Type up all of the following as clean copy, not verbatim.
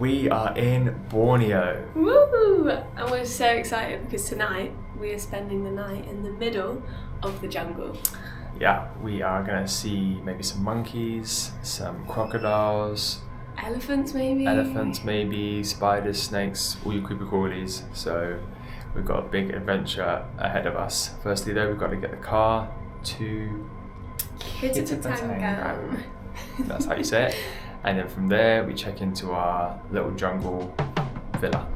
We are in Borneo. Woo! And we're so excited because tonight we are spending the night in the middle of the jungle. Yeah, we are gonna see maybe some monkeys, some crocodiles, Elephants maybe, spiders, snakes, all your creepy crawlies. So we've got a big adventure ahead of us. Firstly though, we've got to get the car to Kitapatangam. That's how you say it. And then from there we check into our little jungle villa.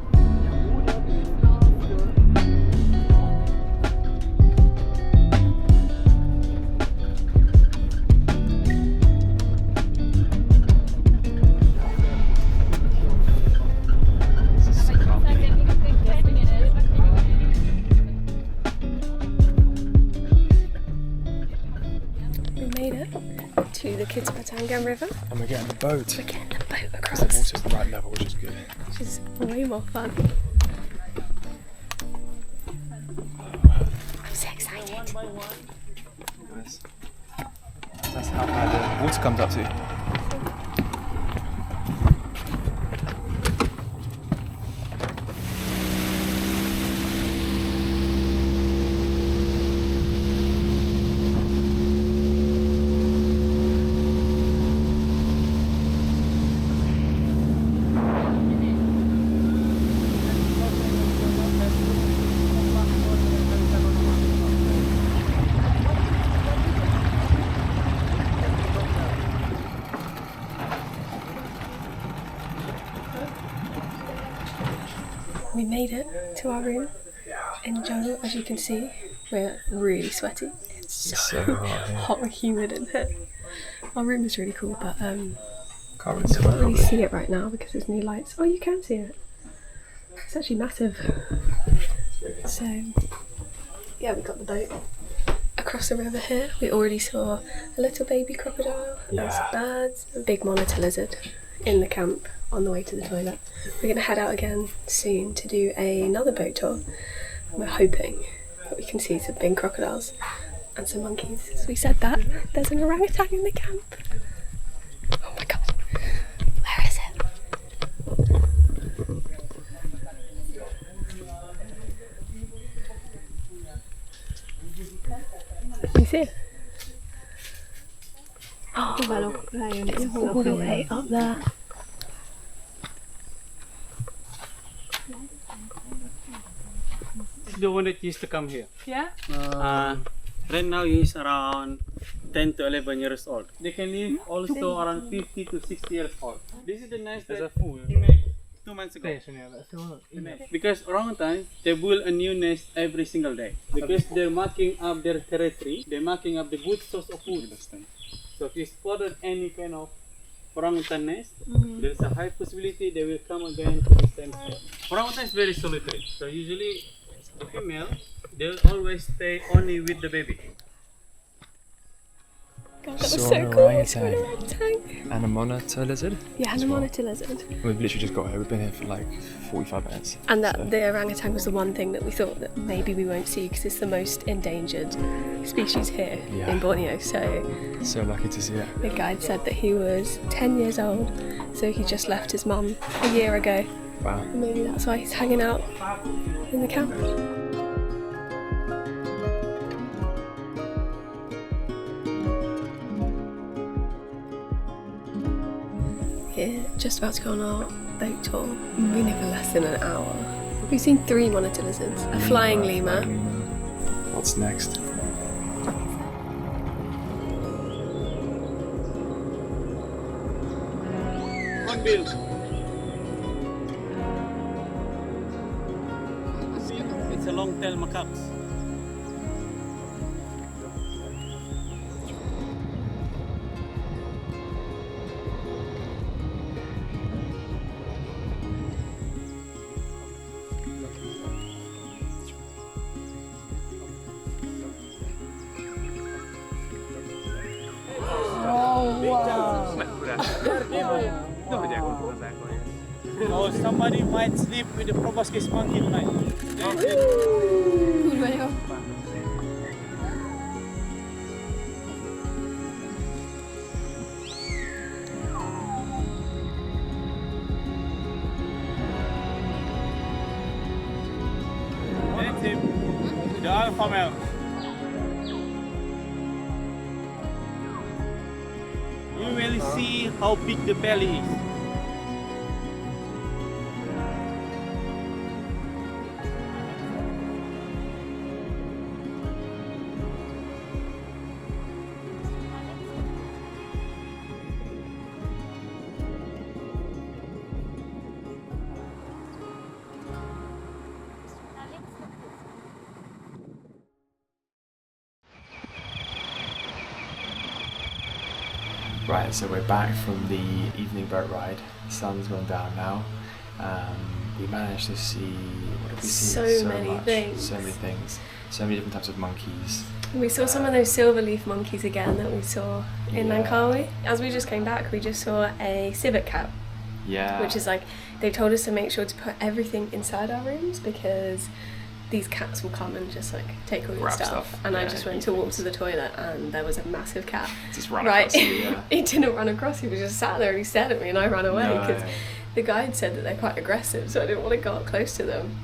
To the Kitapatangam River. And we're getting the boat. We're getting the boat across. The water's the right level, which is good. Which is way more fun. I'm so excited. That's how high the water comes up to. We made it to our room in the jungle. As you can see, we're really sweaty. It's so hot and humid in here. Our room is really cool, but can't really see it right now because there's new lights. Oh, you can see it. It's actually massive. So, yeah, we got the boat across the river here. We already saw a little baby crocodile, and some birds, a big monitor lizard in the camp on the way to the toilet. We're going to head out again soon to do another boat tour. We're hoping that we can see some big crocodiles and some monkeys. So we said that there's an orangutan in the camp. Oh my god, where is it? You see it? Oh, it's all the way up there. The one that used to come here. Yeah? Right now he's around 10 to 11 years old. They can live also around 50 to 60 years old. This is the nest that he made 2 months ago. Because orangutans, they build a new nest every single day. Because they're marking up their territory, they're marking up the good source of food. So if you spotted any kind of orangutan nest, there's a high possibility they will come again to the same spot. Orangutan is very solitary. So usually the female, they'll always stay only with the baby. God, that was so cool. Orangutan. And a monitor lizard? Yeah, and a monitor lizard. We've literally just got here. We've been here for like 45 minutes. And that the orangutan was the one thing that we thought that maybe we won't see because it's the most endangered species here in Borneo. So lucky to see it. The guide said that he was 10 years old, so he just left his mum a year ago. Wow. And maybe that's why he's hanging out in the camp. We're just about to go on our boat tour. We've been here for less than an hour. We've seen 3 monitor lizards, a flying lemur. What's next? Hornbill. It's a long-tailed macaque. Oh, somebody might sleep with the proboscis monkey tonight. alpha male. You will see how big the belly is. Right, so we're back from the evening boat ride. The sun's gone down now. We managed to see, what did we see? So many things. So many things. So many different types of monkeys. We saw some of those silver leaf monkeys again that we saw in Yeah. Langkawi. As we just came back, we just saw a civet cat, Yeah. which is like, they've told us to make sure to put everything inside our rooms because these cats will come and just like take all your Grab stuff. stuff. And I Yeah, just went eat to walk things. to the toilet and there was a massive cat. Just run Right, across you, yeah. he didn't run across, he was just sat there and he stared at me and I ran away No. because the guide said that they're quite aggressive, so I didn't want to go up close to them.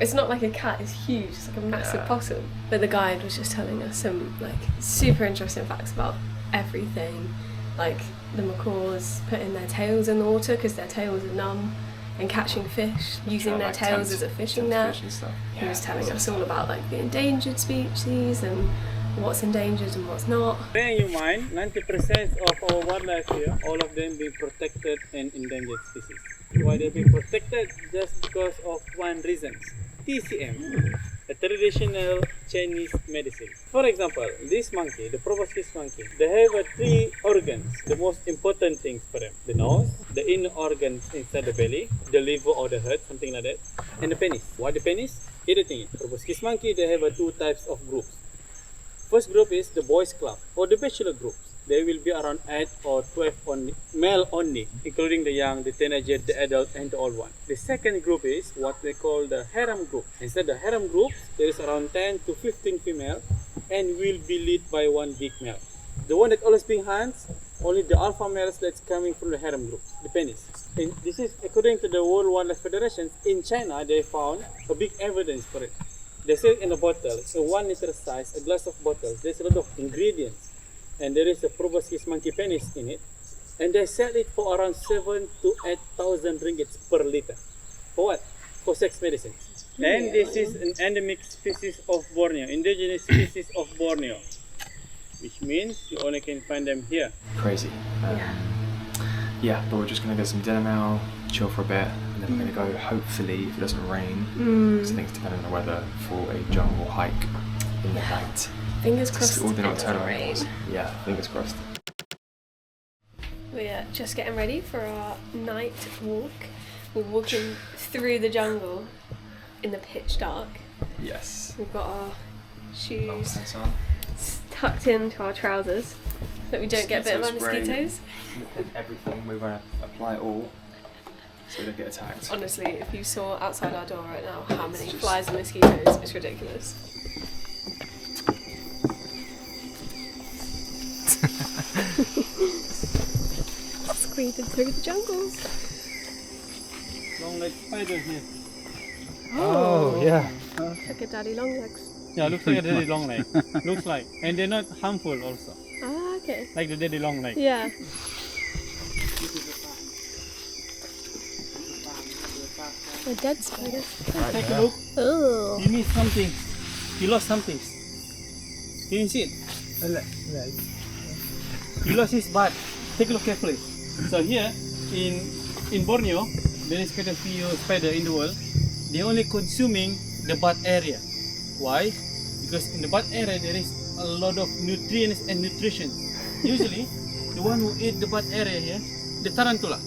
It's not like a cat, it's huge, it's like a massive Yeah. possum. But the guide was just telling us some like super interesting facts about everything. Like the macaws putting their tails in the water because their tails are numb and catching fish, using Yeah, their like tails tent- as a fishing tent net. fish and stuff. He was Yeah, telling that's us all about like the endangered species and what's endangered and what's not. Bear in mind, 90% of our wildlife here, all of them being protected and endangered species. Why they being protected? Just because of one reason. TCM, a traditional Chinese medicine. For example, this monkey, the proboscis monkey, they have three organs, the most important things for them. The nose, the inner organs inside the belly, the liver or the heart, something like that, and the penis. Why the penis? Here the thing is, proboscis monkey, they have two types of groups. First group is the boys club or the bachelor groups. There will be around 8 or 12 only, male only, including the young, the teenager, the adult, and the old one. The second group is what they call the harem group. Instead of the harem group, there is around 10 to 15 female and will be led by one big male. The one that always being hunts, only the alpha males that's coming from the harem group, the penis. And this is according to the World Wildlife Federation. In China, they found a big evidence for it. They say in a bottle, a 1 liter size, a glass of bottles, there's a lot of ingredients. And there is a proboscis monkey penis in it. And they sell it for around 7 to 8,000 ringgits per liter. For what? For sex medicine. And this is an endemic species of Borneo, indigenous species of Borneo. Which means you only can find them here. Crazy. Yeah, but we're just going to get some dinner now, chill for a bit, and then we're going to go, hopefully, if it doesn't rain, because I think it's depending on the weather, for a jungle hike in the night. Fingers crossed All it the doesn't nocturnal rain. animals. Yeah, fingers crossed. We're just getting ready for our night walk. We're walking through the jungle in the pitch dark. Yes. We've got our Long shoes pants on. tucked into our trousers so that we don't get bit by Mosquito spray. mosquitoes. Everything, we're going to apply it all so we don't get attacked. Honestly, if you saw outside our door right now how many flies and mosquitoes, it's ridiculous. Squeezing through the jungle. Long leg spider here. Oh, yeah. look at daddy long legs. Yeah, looks like a daddy long leg. Looks like. And they're not harmful also. Ah, okay. Like the daddy long leg. Yeah. A dead spider. Take a look. Oh. You need something. You lost something. Can you see it? You lost his butt. Take a look carefully. So here in Borneo, there is quite a few spider in the world. They're only consuming the butt area. Why? Because in the butt area there is a lot of nutrients and nutrition. Usually, the one who eat the butt area here, the tarantula.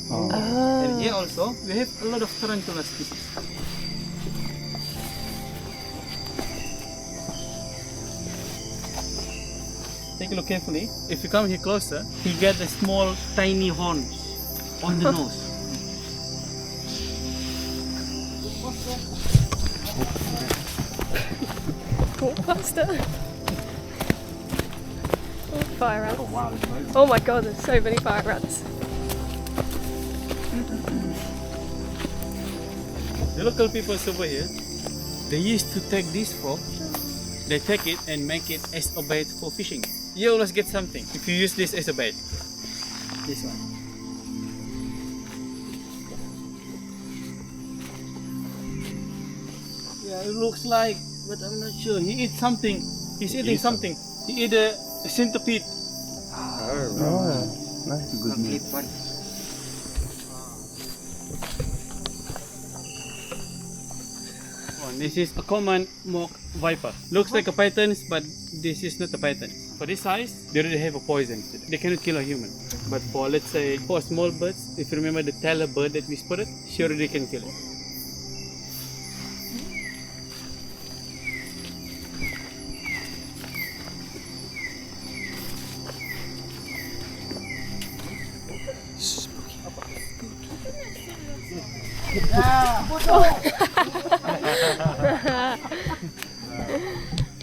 And here also, we have a lot of tarantula species. Take a look carefully. If you come here closer, you get the small, tiny horns on the nose. Walk faster. Oh, fire ants. Oh my god, there's so many fire ants. The local people over here, They used to take this frog, they take it and make it as a bait for fishing. You always get something if you use this as a bait. This one. Yeah, it looks like, but I'm not sure. He eats something. He's eating something. He ate a centipede. Nice. Good meat. This is a common mock viper. Looks like a python, but this is not a python. For this size, they already have a poison. They cannot kill a human. But for, let's say, for small birds, if you remember the tailor bird that we spotted, she already can kill it.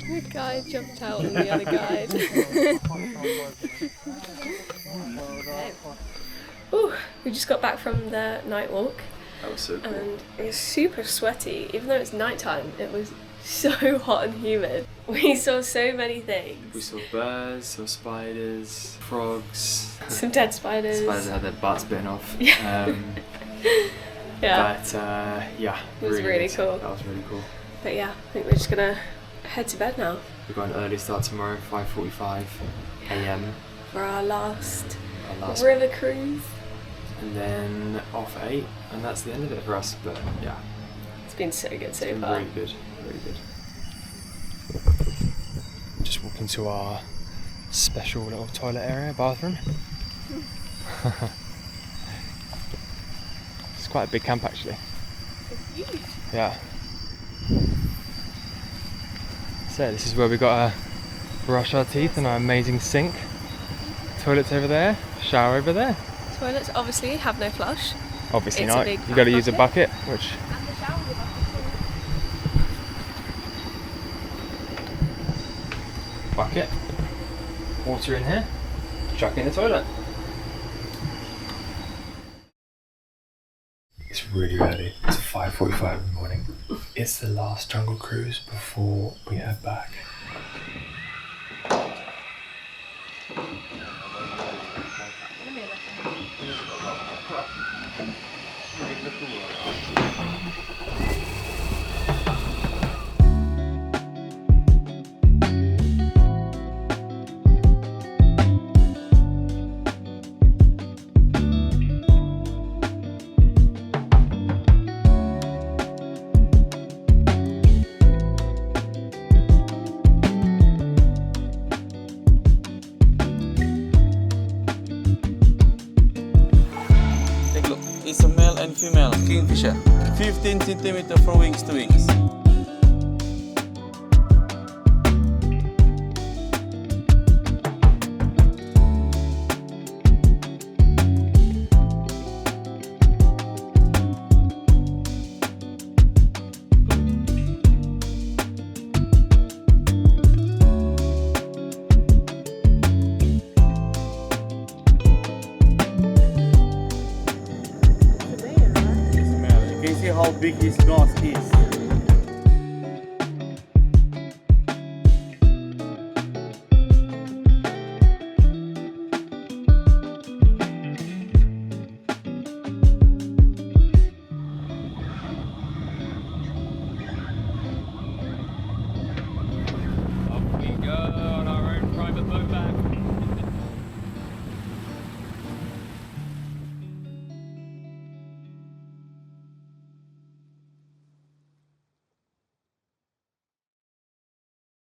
The guy jumped out on the other guide. Ooh, we just got back from the night walk. That was so cool. And it was super sweaty. Even though it's nighttime, it was so hot and humid. We saw so many things. We saw birds, saw spiders, frogs. Some dead spiders. Spiders that had their butts bitten off. Yeah. But yeah, it was really good. cool. That was really cool. But yeah, I think we're just gonna head to bed now We've got an early start tomorrow, 5:45 a.m. for our last last river cruise. and then off at 8, and that's the end of it for us. But yeah, It's been so good so it's been far. really good, really good. Just walking to our special little toilet area, bathroom. It's quite a big camp actually. It's huge. Yeah. So this is where we got to brush our teeth and our amazing sink. Toilets over there, shower over there. Toilets obviously have no flush. Obviously It's a not. big You've got to use a bucket. bucket, which And the shower with bucket, water in here, chuck in the toilet. It's really early. It's 5:45 in the morning. It's the last jungle cruise before we head back. Take a look. It's a male and female kingfisher. 15 centimeter from wings to wings. It's male. You can see how big his nose is.